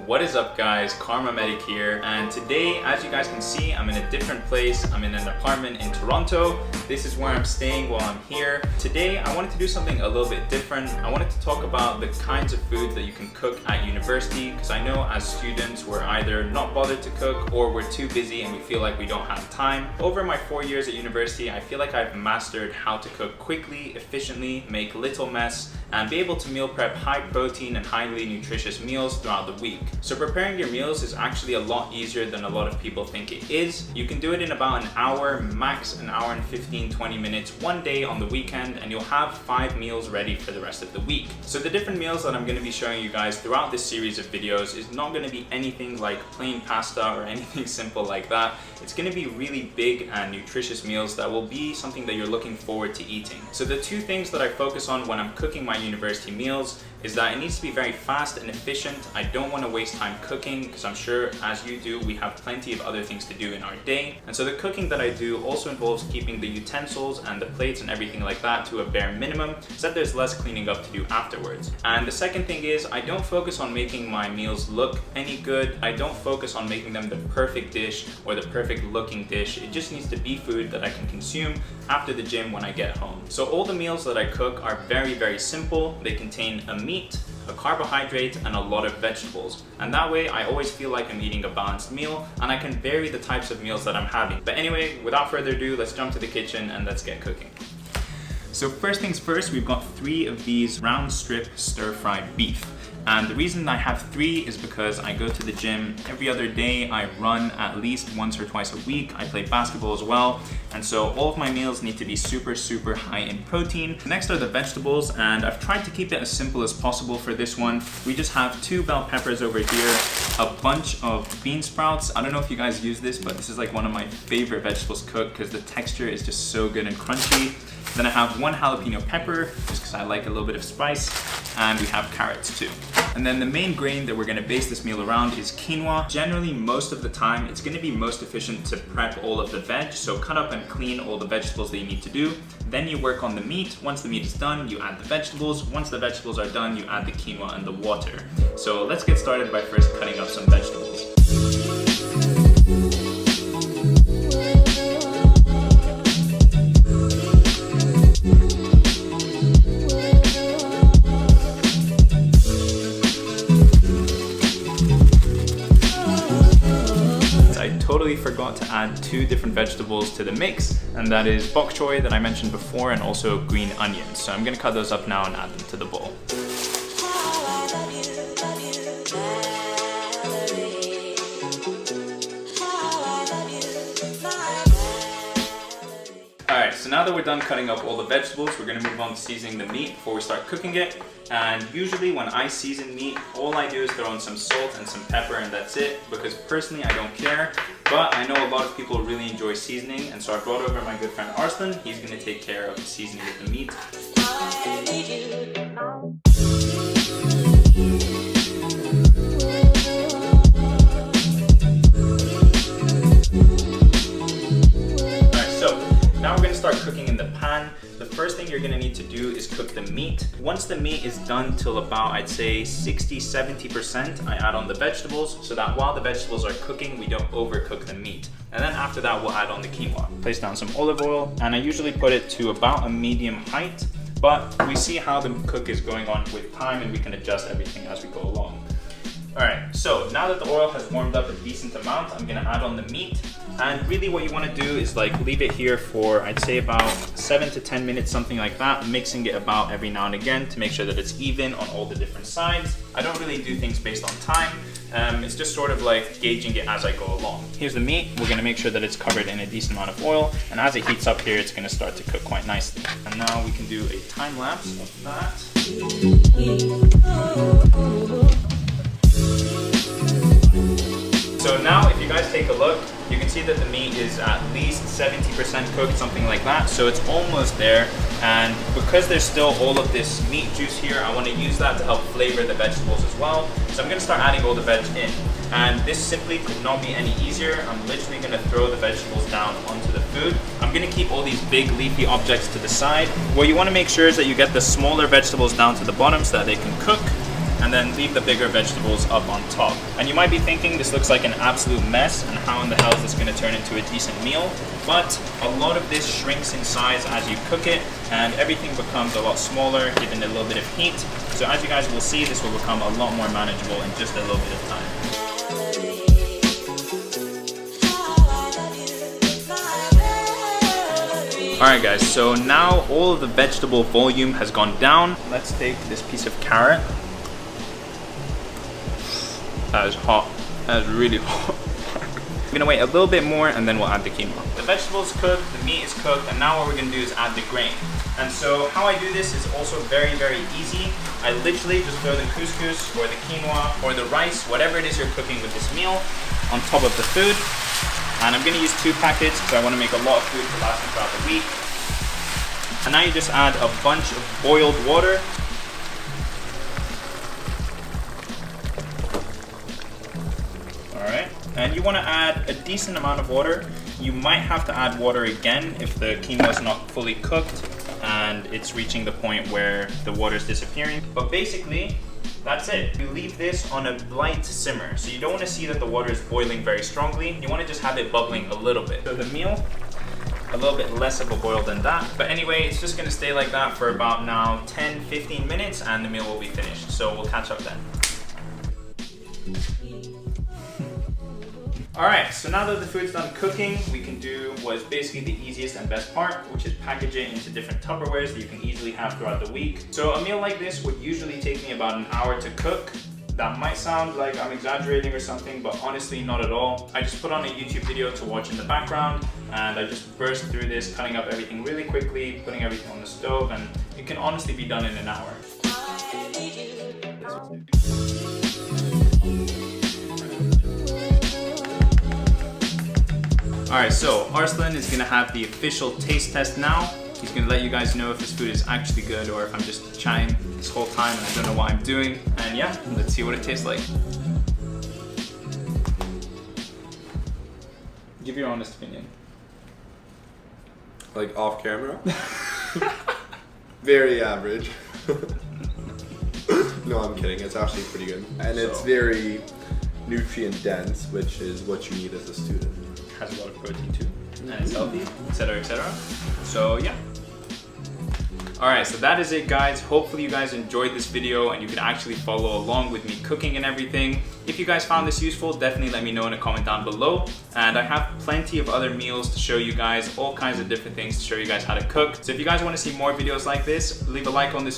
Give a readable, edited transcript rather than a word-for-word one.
What is up guys, Karma Medic here, and today, as you guys can see, I'm in a different place. I'm in an apartment in Toronto. This is where I'm staying while I'm here. Today, I wanted to do something a little bit different. I wanted to talk about the kinds of foods that you can cook at university, because I know as students, we're either not bothered to cook or we're too busy and we feel like we don't have time. Over my 4 years at university, I feel like I've mastered how to cook quickly, efficiently, make little mess, and be able to meal prep high protein and highly nutritious meals throughout the week. So preparing your meals is actually a lot easier than a lot of people think it is. You can do it in about an hour, max an hour and 15-20 minutes one day on the weekend, and you'll have 5 meals ready for the rest of the week. So the different meals that I'm going to be showing you guys throughout this series of videos is not going to be anything like plain pasta or anything simple like that. It's going to be really big and nutritious meals that will be something that you're looking forward to eating. So the two things that I focus on when I'm cooking my university meals is that it needs to be very fast and efficient. I don't want to waste time cooking because I'm sure as you do, we have plenty of other things to do in our day. And so the cooking that I do also involves keeping the utensils and the plates and everything like that to a bare minimum so that there's less cleaning up to do afterwards. And the second thing is I don't focus on making my meals look any good. I don't focus on making them the perfect dish or the perfect looking dish. It just needs to be food that I can consume after the gym when I get home. So all the meals that I cook are very, very simple. They contain a meat, a carbohydrate, and a lot of vegetables. And that way I always feel like I'm eating a balanced meal and I can vary the types of meals that I'm having. But anyway, without further ado, let's jump to the kitchen and let's get cooking. So first things first, we've got 3 of these round strip stir-fried beef. And the reason I have 3 is because I go to the gym every other day. I run at least once or twice a week. I play basketball as well. And so all of my meals need to be super high in protein. Next are the vegetables, and I've tried to keep it as simple as possible for this one. We just have 2 bell peppers over here, a bunch of bean sprouts. I don't know if you guys use this, but this is like one of my favorite vegetables cooked because the texture is just so good and crunchy. Then I have 1 jalapeno pepper, just because I like a little bit of spice, and we have carrots too. And then the main grain that we're gonna base this meal around is quinoa. Generally, most of the time, it's gonna be most efficient to prep all of the veg, so cut up and clean all the vegetables that you need to do. Then you work on the meat. Once the meat is done, you add the vegetables. Once the vegetables are done, you add the quinoa and the water. So let's get started by first cutting up some vegetables. Totally forgot to add 2 different vegetables to the mix, and that is bok choy that I mentioned before and also green onions. So I'm gonna cut those up now and add them to the bowl. Alright, so now that we're done cutting up all the vegetables, we're gonna move on to seasoning the meat before we start cooking it. And usually when I season meat, all I do is throw in some salt and some pepper and that's it, because personally I don't care. But I know a lot of people really enjoy seasoning, and so I brought over my good friend Arslan. He's gonna take care of the seasoning of the meat. Now we're going to start cooking in the pan. The first thing you're going to need to do is cook the meat. Once the meat is done till about, I'd say 60-70%, I add on the vegetables so that while the vegetables are cooking, we don't overcook the meat. And then after that, we'll add on the quinoa. Place down some olive oil, and I usually put it to about a medium height, but we see how the cook is going on with time and we can adjust everything as we go along. Alright, so now that the oil has warmed up a decent amount, I'm going to add on the meat. And really what you want to do is like leave it here for, I'd say about 7 to 10 minutes, something like that, mixing it about every now and again to make sure that it's even on all the different sides. I don't really do things based on time. It's just sort of like gauging it as I go along. Here's the meat. We're going to make sure that it's covered in a decent amount of oil, and as it heats up here, it's going to start to cook quite nicely. And now we can do a time lapse of that. So now if you guys take a look, you can see that the meat is at least 70% cooked, something like that. So it's almost there. And because there's still all of this meat juice here, I want to use that to help flavor the vegetables as well. So I'm going to start adding all the veg in. And this simply could not be any easier. I'm literally going to throw the vegetables down onto the food. I'm going to keep all these big leafy objects to the side. What you want to make sure is that you get the smaller vegetables down to the bottom so that they can cook. and then leave the bigger vegetables up on top. And you might be thinking this looks like an absolute mess and how in the hell is this going to turn into a decent meal? But a lot of this shrinks in size as you cook it, and everything becomes a lot smaller given a little bit of heat. So as you guys will see, this will become a lot more manageable in just a little bit of time. Alright guys, so now all of the vegetable volume has gone down. Let's take this piece of carrot. That is hot. That is really hot. We're gonna wait a little bit more and then we'll add the quinoa. The vegetables cooked, the meat is cooked, and now what we're gonna do is add the grain. And so how I do this is also very, very easy. I literally just throw the couscous or the quinoa or the rice, whatever it is you're cooking with this meal, on top of the food. And I'm gonna use 2 packets because I wanna make a lot of food to last me throughout the week. And now you just add a bunch of boiled water. Alright, and you wanna add a decent amount of water. You might have to add water again if the quinoa is not fully cooked and it's reaching the point where the water is disappearing. But basically, that's it. You leave this on a light simmer. So you don't want to see that the water is boiling very strongly. You want to just have it bubbling a little bit. So the meal, a little bit less of a boil than that. But anyway, it's just going to stay like that for about now 10-15 minutes and the meal will be finished. So we'll catch up then. Alright, so now that the food's done cooking, we can do what is basically the easiest and best part, which is package it into different Tupperwares that you can easily have throughout the week. So a meal like this would usually take me about an hour to cook. That might sound like I'm exaggerating or something, but honestly not at all. I just put on a YouTube video to watch in the background and I just burst through this, cutting up everything really quickly, putting everything on the stove, and it can honestly be done in an hour. Alright, so Arslan is gonna have the official taste test now. He's gonna let you guys know if this food is actually good or if I'm just chatting this whole time and I don't know what I'm doing. And yeah, let's see what it tastes like. Give your honest opinion. Like off camera? Very average. No, I'm kidding. It's actually pretty good. And it's very nutrient dense, which is what you need as a student. Has a lot of protein too, and it's healthy, etc, etc. So yeah. Alright, so that is it guys. Hopefully you guys enjoyed this video and you can actually follow along with me cooking and everything. If you guys found this useful, definitely let me know in a comment down below. And I have plenty of other meals to show you guys, all kinds of different things to show you guys how to cook. So if you guys want to see more videos like this, leave a like on this video.